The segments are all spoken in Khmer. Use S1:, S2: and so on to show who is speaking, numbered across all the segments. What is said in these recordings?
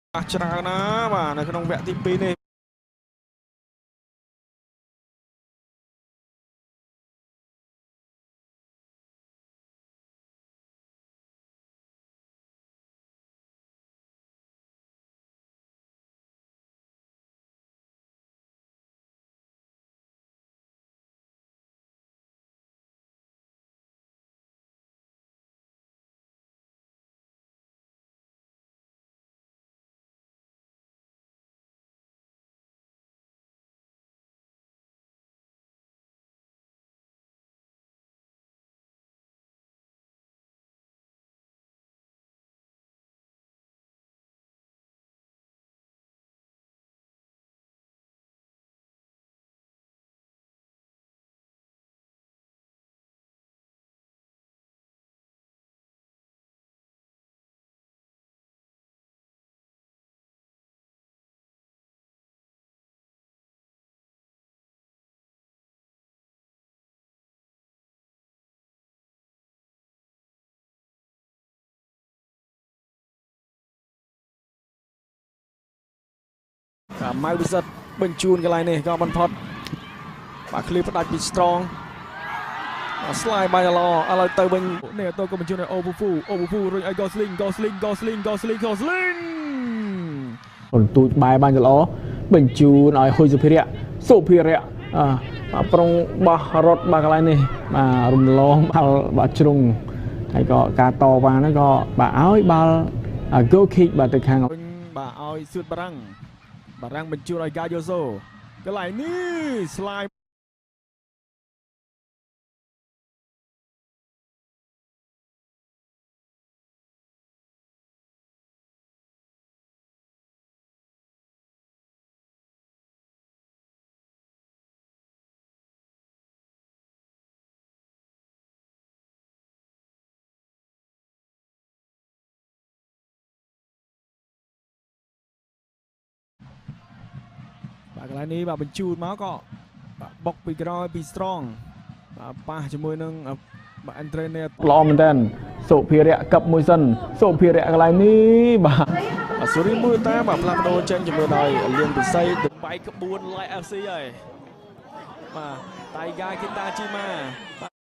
S1: ច្រើនណាបាទនៅក្នុងវគ្គទី2នេះម៉ៅវិសិតបញ្ជូនកន្លែងនេះក៏បន្ផុតបាទឃ្លីផ្ដាច់ពី strong ស្លាយបាយល្អឥឡូវទៅវិញនេះទៅក៏បញ្ជូនឲ្យអូប៊ូហ្វូរុញឲ្យ Gosling បន្ទូចបាយបានល្អបញ្ជូនឲ្យហ៊ុយសុភិរៈបាទប្រុងបោះរត់បាទកន្លែងនេះបាទរំលងបាទជ្រុងហើយក៏ការតវ៉ាហ្នឹងក៏បាទឲ្យបាល់ go kick បាទទៅខាងបាទឲ្យសួតបារាំងបញ្ជូនឲ្យ Gayoso កន្លែងនេះស្លាយបាទកន្លែងនេះបាទបញ្ជូនមកក៏បាទបុកពីក្រោយពី strong បាទប៉ះជាមួយនឹងបាទ entrainer ល្អមែនតើសុភិរៈកັບមួយសិនសុភិរៈកន្លែងនេះបាទស៊ូរីមួយតាបាទផ្លាស់ប្ដូរចេញជាមួយដោយលៀងពិសីទៅបែកក្បួន Light FC ហើយបាទតៃហ្គាគីតាជីម៉ា
S2: បាទ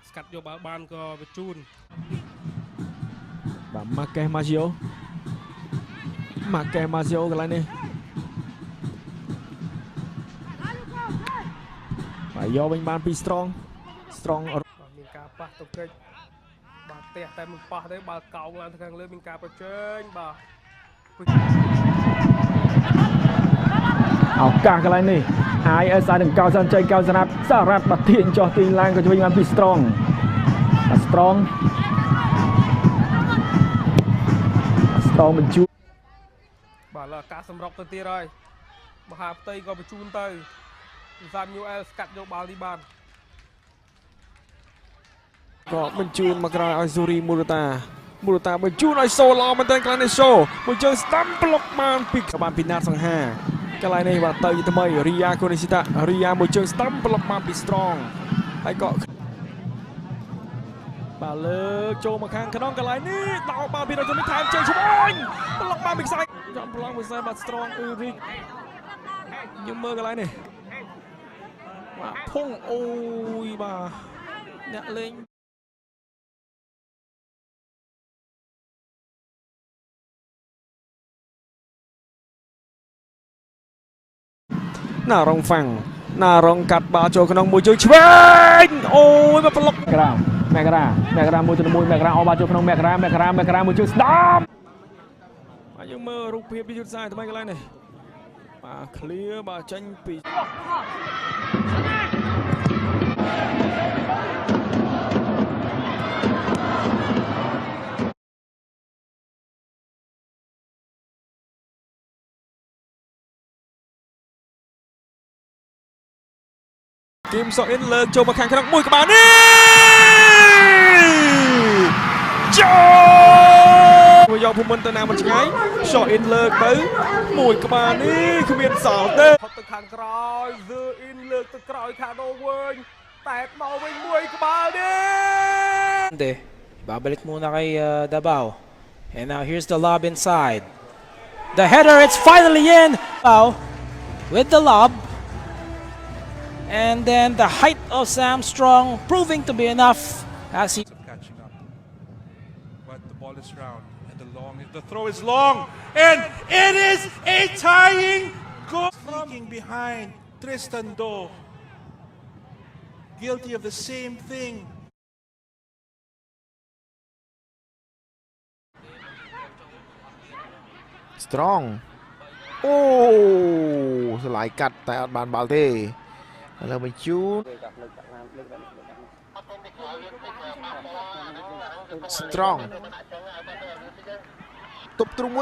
S2: ស្កាត់យកបាល់បានក៏បញ្ជូន
S1: បាទ Marquez Maggio កន្លែងនេះបាទយកវិញបានពី strong
S2: មានការប៉ះទង្គិចបាទផ្ទះតែមិនប៉ះទេបាល់កោងឡើងទៅខាងលើមានការប្រជែងបាទ
S1: ឱកាសកន្លែងនេះ IS នឹងកោសានជ័យកោសណាត់សារ៉ាត់បាត់ទាញចោះទីឡើងក៏ជួយបានពី strong បញ្ជូន
S2: បាទលើការសម្រុកទៅទៀតហើយមហាផ្ទៃក៏បញ្ជូនទៅSamuel ស្កាត់យកបាល់នេះបាន
S1: ក៏បញ្ជូនមកក្រោយឲ្យស៊ូរីមូរតាបញ្ជូនឲ្យសូឡមែនតើកន្លែងនេះសូមួយជើងស្ដាំប្លុកបានពីណាតសង្ហាកន្លែងនេះបាទទៅថ្មីរីយ៉ាកូនីស៊ីតាមួយជើងស្ដាំប្លុកបានពី strong ហើយក៏បាទលើកចូលមកខាងក្នុងកន្លែងនេះដោតបាល់ពីរយនេះថែមជើងឈ្មោះប្លុកបានពីខ្សែចំប្លង់វិស័យបាទ strong រីកខ្ញុំមើលកន្លែងនេះបាទភុងអូយបាទអ្នកលេងណារងហ្វាំងកាត់បាល់ចូលក្នុងមួយជើងឆ្វេងអូយមកប្លុកមេក្រាមួយទៅមួយមេក្រាអបបាល់ចូលក្នុងមេក្រាមួយជើងស្ដាប់បាទយើងមើលរូបភាពយុទ្ធសាស្ត្រថ្មីកន្លែងនេះបាទ clear បាទចេញពីគីមសុអ៊ីនលើកចូលមកខាងក្នុងមួយក្បាលនេះចូល យកភូមិន្ទទៅណាមិនឆ្ងាយ shot in លើកទៅមួយក្បាលនេះគ្មានសល់ទេ
S2: ផុតទៅខាងក្រោយ The In លើកទៅក្រោយខាងដូងវិញតែមកវិញមួយក្បាលនេះ
S3: Babalik muna kay Davao. And now here's the lob inside. The header, it's finally in! Davao with the lob. And then the height of Sam Strong proving to be enough as he...
S4: Catching up. But the ball is round. And the throw is long. And it is a tying goal. Sneaking behind Tristan Do. Guilty of the same thing.
S5: Strong អូស្លាយកាត់តែអត់បានបាល់ទេឥឡូវបញ្ជូន Strong ទប់ទ្រូមួយ